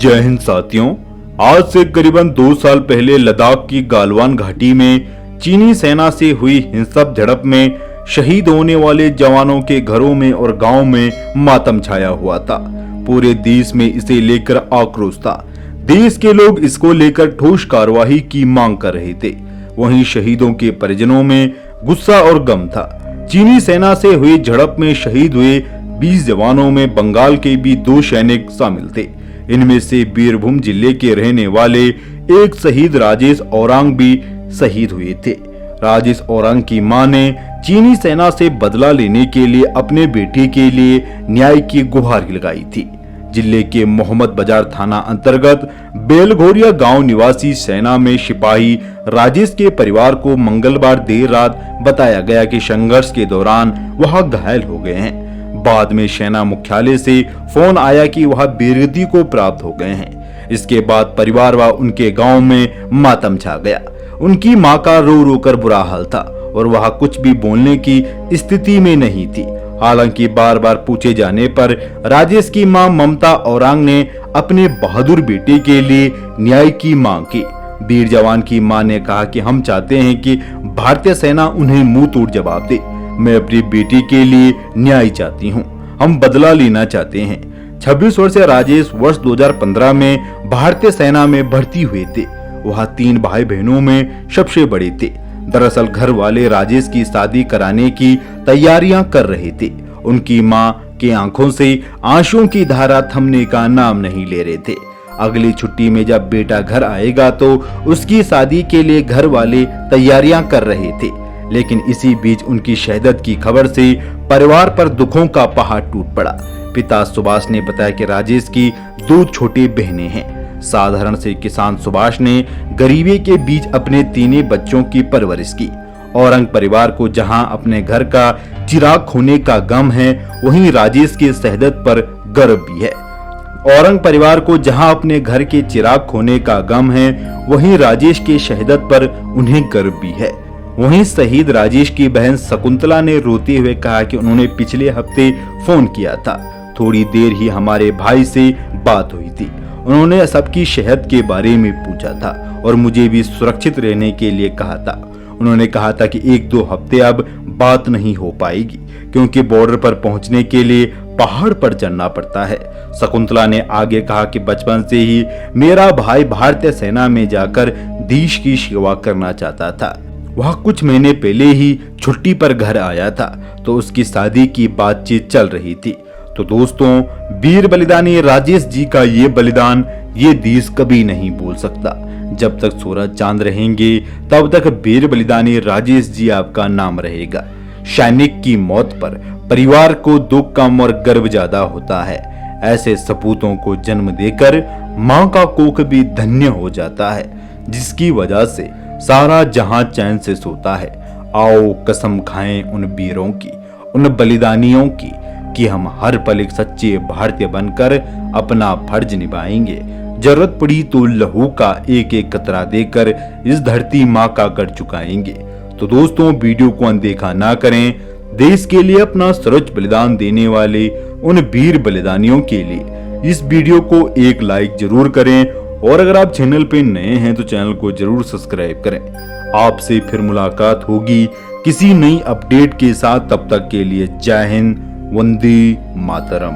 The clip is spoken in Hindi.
जय हिंद साथियों। आज से करीबन 2 साल पहले लद्दाख की गालवान घाटी में चीनी सेना से हुई हिंसक झड़प में शहीद होने वाले जवानों के घरों में और गांव में मातम छाया हुआ था। पूरे देश में इसे लेकर आक्रोश था। देश के लोग इसको लेकर ठोस कार्रवाई की मांग कर रहे थे। वहीं शहीदों के परिजनों में गुस्सा और गम था। चीनी सेना से हुई झड़प में शहीद हुए 20 जवानों में बंगाल के भी 2 सैनिक शामिल थे। इनमें से बीरभूम जिले के रहने वाले एक शहीद राजेश औरांग भी शहीद हुए थे। राजेश औरांग की मां ने चीनी सेना से बदला लेने के लिए अपने बेटे के लिए न्याय की गुहार लगाई थी। जिले के मोहम्मद बाजार थाना अंतर्गत बेलघोरिया गांव निवासी सेना में सिपाही राजेश के परिवार को मंगलवार देर रात बताया गया कि संघर्ष के दौरान वह घायल हो गए हैं। बाद में सेना मुख्यालय से फोन आया कि वह वीरगति को प्राप्त हो गए हैं। इसके बाद परिवार व उनके गांव में मातम छा गया। उनकी मां का रो रो कर बुरा हाल था और वह कुछ भी बोलने की स्थिति में नहीं थी। हालांकि बार बार पूछे जाने पर राजेश की मां ममता औरांग ने अपने बहादुर बेटे के लिए न्याय की मांग की। वीर जवान की मां ने कहा कि हम चाहते हैं कि भारतीय सेना उन्हें मुंह तोड़ जवाब दे। मैं अपनी बेटी के लिए न्याय चाहती हूँ। हम बदला लेना चाहते हैं। 26 वर्षीय राजेश वर्ष 2015 में भारतीय सेना में भर्ती हुए थे। वह 3 भाई बहनों में सबसे बड़े थे। दरअसल घर वाले राजेश की शादी कराने की तैयारियां कर रहे थे। उनकी मां की आंखों से आंसुओं की धारा थमने का नाम नहीं ले रहे थे। अगली छुट्टी में जब बेटा घर आएगा तो उसकी शादी के लिए घर वाले तैयारियां कर रहे थे। लेकिन इसी बीच उनकी शहादत की खबर से परिवार पर दुखों का पहाड़ टूट पड़ा। पिता सुभाष ने बताया कि राजेश की 2 छोटी बहनें हैं। साधारण से किसान सुभाष ने गरीबी के बीच अपने 3 बच्चों की परवरिश की। औरंग परिवार को जहां अपने घर का चिराग खोने का गम है, वहीं राजेश की शहादत पर गर्व भी है। औरंग परिवार को जहां अपने घर के चिराग खोने का गम है, वहीं राजेश की शहादत पर उन्हें गर्व भी है। वहीं शहीद राजेश की बहन शकुंतला ने रोते हुए कहा कि उन्होंने पिछले हफ्ते फोन किया था। थोड़ी देर ही हमारे भाई से बात हुई थी। उन्होंने सबकी सेहत के बारे में पूछा था और मुझे भी सुरक्षित रहने के लिए कहा था। उन्होंने कहा था कि 1-2 हफ्ते अब बात नहीं हो पाएगी क्योंकि बॉर्डर पर पहुंचने के लिए पहाड़ पर चढ़ना पड़ता है। शकुंतला ने आगे कहा कि बचपन से ही मेरा भाई भारतीय सेना में जाकर देश की सेवा करना चाहता था। वह कुछ महीने पहले ही छुट्टी पर घर आया था तो उसकी शादी की बातचीत चल रही थी। तो दोस्तों, वीर बलिदानी राजेश जी का ये बलिदान ये देश कभी नहीं भूल सकता। जब तक सूरज चांद रहेंगे तब तक वीर बलिदानी राजेश जी आपका नाम रहेगा। सैनिक की मौत पर परिवार को दुख कम और गर्व ज्यादा होता है। ऐसे सपूतों को जन्म देकर माँ का कोख भी धन्य हो जाता है, जिसकी वजह से सारा जहां चैन से सोता है। आओ कसम खाएं उन वीरों की, उन बलिदानियों की कि हम हर पल एक सच्चे भारतीय बनकर अपना फर्ज निभाएंगे। जरूरत पड़ी तो लहू का एक एक कतरा देकर इस धरती माँ का कर चुकाएंगे। तो दोस्तों, वीडियो को अनदेखा ना करें। देश के लिए अपना सर्वोच्च बलिदान देने वाले उन वीर बलिदानियों के लिए इस वीडियो को एक लाइक जरूर करें और अगर आप चैनल पे नए हैं तो चैनल को जरूर सब्सक्राइब करें। आपसे फिर मुलाकात होगी किसी नई अपडेट के साथ। तब तक के लिए जय हिंद, वंदे मातरम।